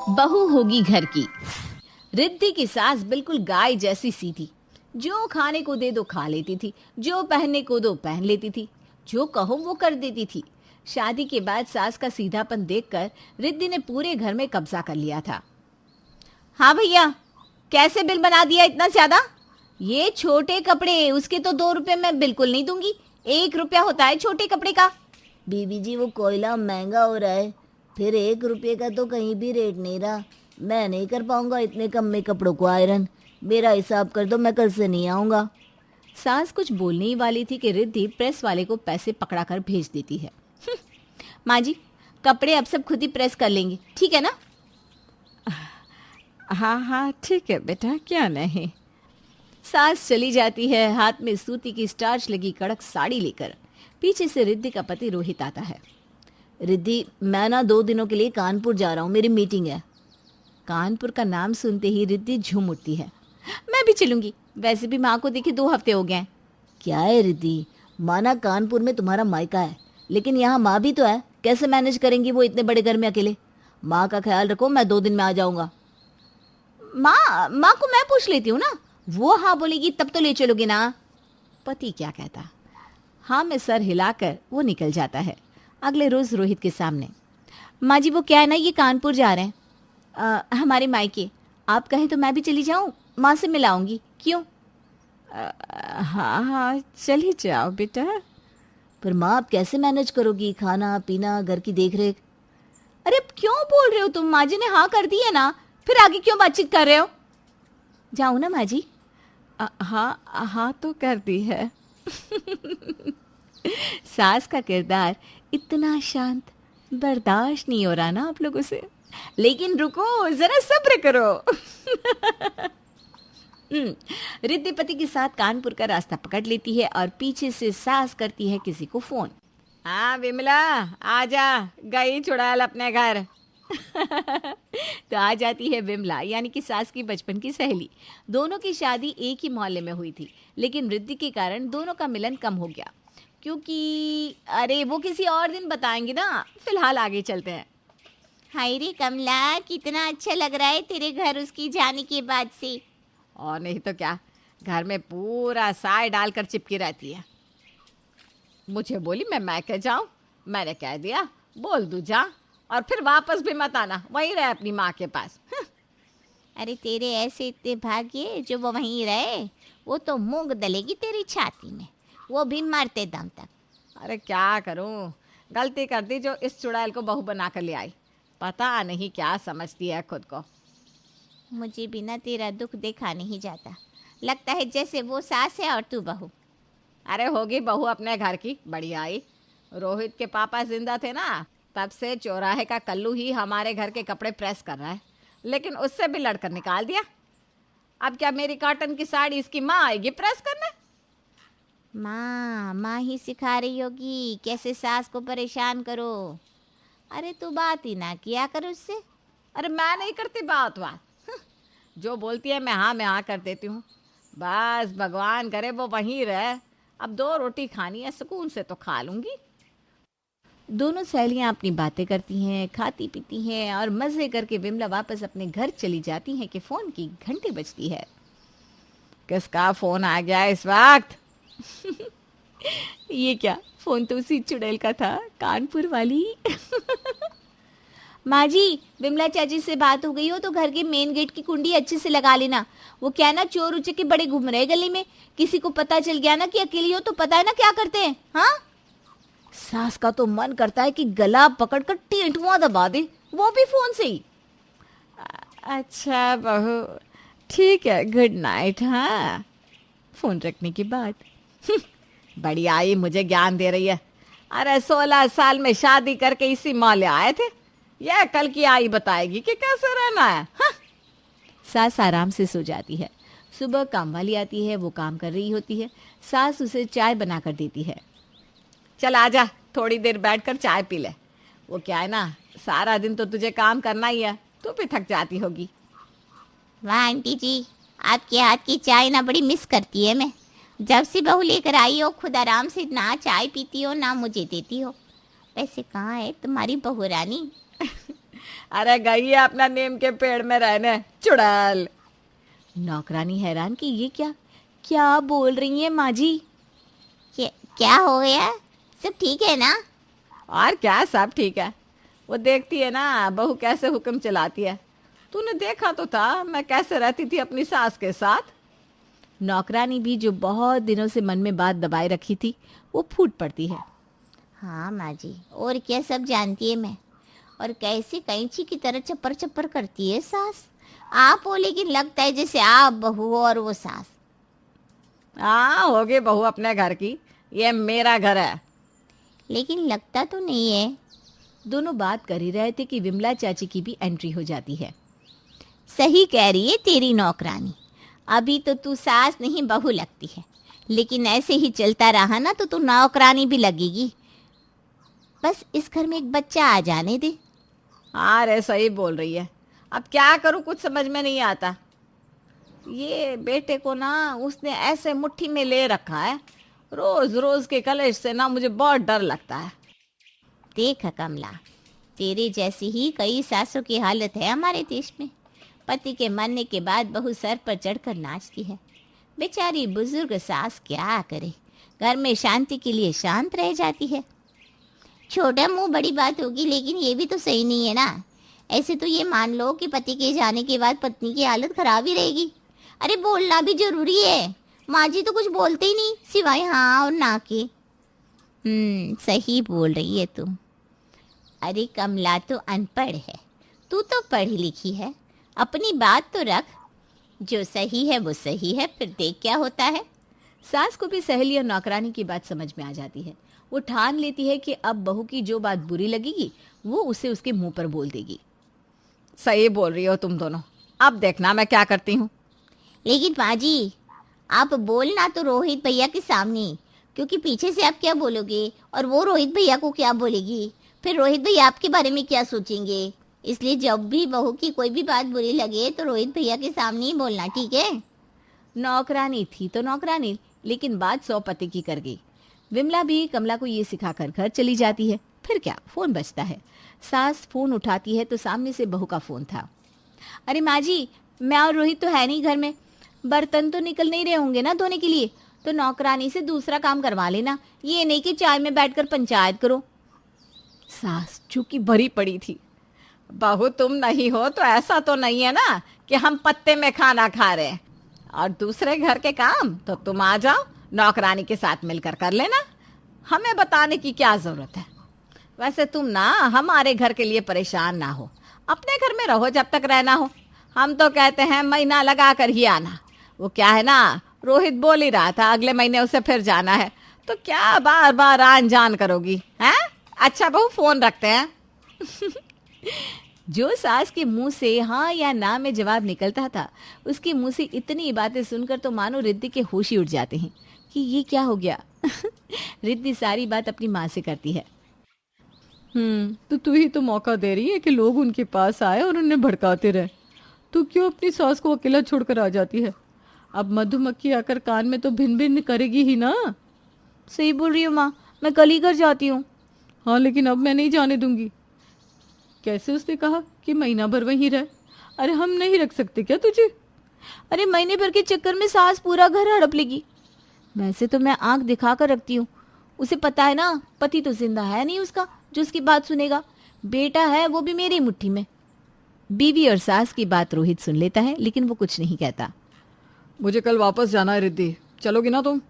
बहू होगी घर की। रिद्धि की सास बिल्कुल गाय जैसी सीधी। जो खाने को दे दो खा लेती थी, जो पहनने को दो पहन लेती थी, जो कहो वो कर देती थी। शादी के बाद सास का सीधापन देखकर रिद्धि ने पूरे घर में कब्जा कर लिया था। हाँ भैया, कैसे बिल बना दिया इतना ज्यादा? ये छोटे कपड़े, उसके तो 2 रुपए मैं बिल्कुल नहीं दूंगी। 1 रुपया होता है छोटे कपड़े का। बीबी जी, वो कोयला महंगा हो रहा है, फिर 1 रुपये का तो कहीं भी रेट नहीं रहा। मैं नहीं कर पाऊंगा इतने कम में कपड़ों को आयरन। मेरा हिसाब कर दो, मैं कल से नहीं आऊंगा। सास कुछ बोलने ही वाली थी कि रिद्धि प्रेस वाले को पैसे पकड़ा कर भेज देती है। माँ जी, कपड़े अब सब खुद ही प्रेस कर लेंगे, ठीक है ना? हाँ हाँ ठीक है बेटा, क्या नहीं। सास चली जाती है, हाथ में सूती की स्टार्च लगी कड़क साड़ी लेकर। पीछे से रिद्धि का पति रोहित आता है। रिद्धि, मैं ना 2 दिनों के लिए कानपुर जा रहा हूँ, मेरी मीटिंग है। कानपुर का नाम सुनते ही रिद्धि झूम उठती है। मैं भी चलूंगी, वैसे भी माँ को देखे 2 हफ्ते हो गए हैं। क्या है रिद्धि, माना कानपुर में तुम्हारा मायका है, लेकिन यहाँ माँ भी तो है। कैसे मैनेज करेंगी वो इतने बड़े घर में अकेले? माँ का ख्याल रखो, मैं 2 दिन में आ जाऊंगा। माँ को मैं पूछ लेती हूँ ना, वो हाँ बोलेगी तब तो ले चलोगे ना। पति क्या कहता, हाँ में सर हिलाकर वो निकल जाता है। अगले रोज रोहित के सामने, माँ जी वो क्या है ना, ये कानपुर जा रहे हैं, हमारे मायके। आप कहें तो मैं भी चली जाऊँ, माँ से मिलाऊंगी, क्यों? हाँ हाँ चली जाओ बेटा। पर माँ, आप कैसे मैनेज करोगी खाना पीना, घर की देख रेख? अरे अब क्यों बोल रहे हो तुम? माँ जी ने हाँ कर दी है ना, फिर आगे क्यों बातचीत कर रहे हो? जाऊँ ना माँ जी? हाँ हाँ तो कर दी है। सास का किरदार इतना शांत, बर्दाश्त नहीं हो रहा ना आप लोगों से। लेकिन रुको, जरा सब्र करो। रिद्धि पति के साथ कानपुर का रास्ता पकड़ लेती है और पीछे से सास करती है किसी को फोन। हाँ विमला, आजा, गई चुड़ैल अपने घर। तो आ जाती है विमला, यानी कि सास की बचपन की सहेली। दोनों की शादी एक ही मोहल्ले में हुई थी, लेकिन रिद्धि के कारण दोनों का मिलन कम हो गया। क्योंकि अरे वो किसी और दिन बताएंगे ना, फिलहाल आगे चलते हैं। हाय रे कमला, कितना अच्छा लग रहा है तेरे घर उसकी जाने के बाद से। और नहीं तो क्या, घर में पूरा साय डालकर चिपकी रहती है। मुझे बोली मैं मैके जाऊं, मैंने कह दिया बोल दूं जा, और फिर वापस भी मत आना, वहीं रहे अपनी माँ के पास। अरे तेरे ऐसे इतने भाग्य जो वो वहीं रहे, वो तो मूंग दलेगी तेरी छाती में, वो भी मरते दम तक। अरे क्या करूं, गलती कर दी जो इस चुड़ैल को बहू बना कर ले आई। पता नहीं क्या समझती है खुद को। मुझे बिना तेरा दुख देखा नहीं जाता, लगता है जैसे वो सास है और तू बहू। अरे होगी बहू अपने घर की, बढ़िया आई। रोहित के पापा जिंदा थे ना, तब से चौराहे का कल्लू ही हमारे घर के कपड़े प्रेस कर रहा है, लेकिन उससे भी लड़कर निकाल दिया। अब क्या मेरी कॉटन की साड़ी इसकी माँ आएगी प्रेस करने? माँ ही सिखा रही होगी कैसे सास को परेशान करो। अरे तू बात ही ना किया कर उससे। अरे मैं नहीं करती बात। जो बोलती है मैं हाँ कर देती हूँ। बस भगवान करे वो वहीं रहे। अब 2 रोटी खानी है, सुकून से तो खा लूँगी। दोनों सहेलियां अपनी बातें करती हैं, खाती पीती हैं और मज़े करके विमला वापस अपने घर चली जाती हैं कि फ़ोन की घंटी बजती है। किसका फ़ोन आ गया इस वक्त? ये क्या, फ़ोन तो उसी चुड़ैल का था, कानपुर वाली। माँ जी, विमला चाची से बात हो गई हो तो घर के मेन गेट की कुंडी अच्छे से लगा लेना। वो क्या ना, चोर उचक्के बड़े घूम रहे गली में, किसी को पता चल गया ना कि अकेली हो तो पता है ना क्या करते हैं। हाँ, सास का तो मन करता है कि गला पकड़कर टेंटुआ दबा दे, वो भी फोन से ही। अच्छा बहू, ठीक है, गुड नाइट। हाँ, फोन रखने के बाद बड़ी आई, मुझे ज्ञान दे रही है। अरे 16 साल में शादी करके इसी मोहल्ले आए थे, यह कल की आई बताएगी कि कैसे रहना है। हाँ? सास आराम से सो जाती है। सुबह काम वाली आती है, वो काम कर रही होती है। सास उसे चाय बना कर देती है। चल आजा, थोड़ी देर बैठकर चाय पी ले। वो क्या है ना, सारा दिन तो तुझे काम करना ही है, तू भी थक जाती होगी। वाह आंटी जी, आपके हाथ की चाय ना बड़ी मिस करती है मैं। जब से बहू लेकर आई हो, खुद आराम से ना चाय पीती हो ना मुझे देती हो। वैसे कहाँ है तुम्हारी बहू रानी? अरे गई है अपना नीम के पेड़ में रहने, चुड़ैल। नौकरानी हैरान कि ये क्या क्या बोल रही हैं माँ जी। क्या हो गया? सब ठीक है ना? और क्या, सब ठीक है। वो देखती है ना बहू कैसे हुक्म चलाती है। तूने देखा तो था मैं कैसे रहती थी अपनी सास के साथ। नौकरानी भी जो बहुत दिनों से मन में बात दबाए रखी थी वो फूट पड़ती है। हाँ माँ जी, और क्या सब जानती है मैं। और कैसे कैंची की तरह चप्पर चप्पर करती है सास। आप हो लेकिन लगता है जैसे आप बहू हो और वो सास। हाँ, होगी बहू अपने घर की, ये मेरा घर है। लेकिन लगता तो नहीं है। दोनों बात कर ही रहे थे कि विमला चाची की भी एंट्री हो जाती है। सही कह रही है तेरी नौकरानी। अभी तो तू सास नहीं बहू लगती है, लेकिन ऐसे ही चलता रहा ना तो तू नौकरानी भी लगेगी। बस इस घर में एक बच्चा आ जाने दे। अरे सही बोल रही है। अब क्या करूं, कुछ समझ में नहीं आता। ये बेटे को ना उसने ऐसे मुट्ठी में ले रखा है, रोज रोज के कलेश से ना मुझे बहुत डर लगता है। देख कमला, तेरे जैसी ही कई सासों की हालत है हमारे देश में। पति के मरने के बाद बहू सर पर चढ़कर नाचती है। बेचारी बुजुर्ग सास क्या करे, घर में शांति के लिए शांत रह जाती है। छोटा मुंह बड़ी बात होगी, लेकिन ये भी तो सही नहीं है ना। ऐसे तो ये मान लो कि पति के जाने के बाद पत्नी की हालत खराब ही रहेगी। अरे बोलना भी जरूरी है। माँ जी तो कुछ बोलते ही नहीं सिवाय हाँ और ना के। सही बोल रही है तुम। अरे कमला तो अनपढ़ है, तू तो पढ़ी लिखी है। अपनी बात तो रख। जो सही है वो सही है, फिर देख क्या होता है। सास को भी सहेली और नौकरानी की बात समझ में आ जाती है। वो ठान लेती है कि अब बहू की जो बात बुरी लगेगी वो उसे उसके मुंह पर बोल देगी। सही बोल रही हो तुम दोनों। अब देखना मैं क्या करती हूँ। लेकिन माँ जी, आप बोलना तो रोहित भैया के सामने, क्योंकि पीछे से आप क्या बोलोगे और वो रोहित भैया को क्या बोलेगी, फिर रोहित भैया आपके बारे में क्या सोचेंगे। इसलिए जब भी बहू की कोई भी बात बुरी लगे तो रोहित भैया के सामने ही बोलना, ठीक है। नौकरानी थी तो नौकरानी, लेकिन बात 100 पति की कर गई। विमला भी कमला को ये सिखाकर घर चली जाती है। फिर क्या, फोन बजता है। सास फोन उठाती है तो सामने से बहू का फोन था। अरे माँ जी, मैं और रोहित तो है नहीं घर में। बर्तन तो निकल नहीं रहे होंगे ना धोने के लिए, तो नौकरानी से दूसरा काम करवा लेना, ये नहीं कि चाय में बैठकर पंचायत करो। सास चूंकि भरी पड़ी थी, बहू तुम नहीं हो तो ऐसा तो नहीं है ना कि हम पत्ते में खाना खा रहे हैं, और दूसरे घर के काम तो तुम आ जाओ नौकरानी के साथ मिलकर कर लेना। हमें बताने की क्या जरूरत है। वैसे तुम ना हमारे घर के लिए परेशान ना हो, अपने घर में रहो जब तक रहना हो। हम तो कहते हैं महीना लगा कर ही आना। वो क्या है ना, रोहित बोल ही रहा था अगले महीने उसे फिर जाना है, तो क्या बार बार आन जान करोगी हैं? अच्छा बहू, फोन रखते हैं। जो सास के मुंह से हाँ या ना में जवाब निकलता था, उसके मुंह से इतनी बातें सुनकर तो मानो रिद्धि के होश ही उड़ जाते हैं कि ये क्या हो गया। रिद्धि सारी बात अपनी माँ से करती है। तो तू ही तो मौका दे रही है कि लोग उनके पास आए और उन्हें भड़काते रहे। तू क्यों अपनी सास को अकेला छोड़कर आ जाती है? अब मधुमक्खी आकर कान में तो भिन भिन करेगी ही ना। सही बोल रही हो माँ, मैं कल ही घर जाती हूँ। हाँ, लेकिन अब मैं नहीं जाने दूंगी। कैसे उसने कहा कि महीना भर वहीं रह? अरे हम नहीं रख सकते क्या तुझे? अरे महीने भर के चक्कर में सास पूरा घर हड़प लेगी। वैसे तो मैं आंख दिखा कर रखती हूँ, उसे पता है ना पति तो जिंदा है नहीं उसका जो उसकी बात सुनेगा। बेटा है वो भी मेरी मुट्ठी में। बीवी और सास की बात रोहित सुन लेता है, लेकिन वो कुछ नहीं कहता। मुझे कल वापस जाना है रिद्धि, चलोगी ना तुम?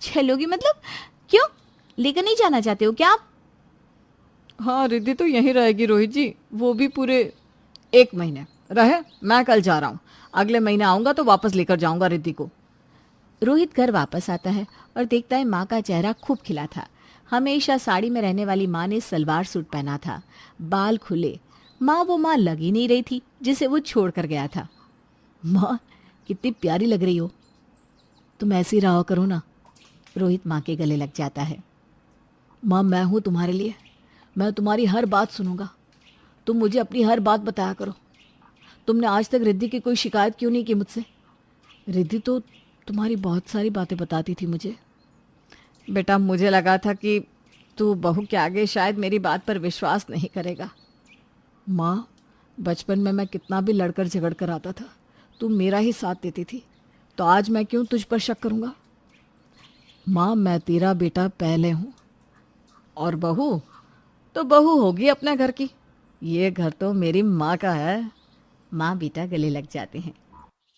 चलोगी मतलब? क्यों, लेकर नहीं जाना चाहते हो क्या आप? हाँ, रिद्धि तो यहीं रहेगी रोहित जी, वो भी पूरे 1 महीने रहे। मैं कल जा रहा हूँ, अगले महीने आऊंगा तो वापस लेकर जाऊंगा रिद्धि को। रोहित घर वापस आता है और देखता है माँ का चेहरा खूब खिला था। हमेशा साड़ी में रहने वाली माँ ने सलवार सूट पहना था, बाल खुले। माँ वो माँ लग ही नहीं रही थी जिसे वो छोड़ कर गया था। माँ कितनी प्यारी लग रही हो, तुम ऐसी रहा करो ना। रोहित माँ के गले लग जाता है। माँ मैं हूँ तुम्हारे लिए, मैं तुम्हारी हर बात सुनूंगा, तुम मुझे अपनी हर बात बताया करो। तुमने आज तक रिद्धि की कोई शिकायत क्यों नहीं की मुझसे? रिद्धि तो तुम्हारी बहुत सारी बातें बताती थी मुझे। बेटा, मुझे लगा था कि तू बहू के आगे शायद मेरी बात पर विश्वास नहीं करेगा। माँ बचपन में मैं कितना भी लड़कर झगड़ कर आता था, तू मेरा ही साथ देती थी, तो आज मैं क्यों तुझ पर शक करूँगा? माँ, मैं तेरा बेटा पहले हूँ, और बहू तो बहू होगी अपने घर की। ये घर तो मेरी माँ का है। माँ बेटा गले लग जाते हैं।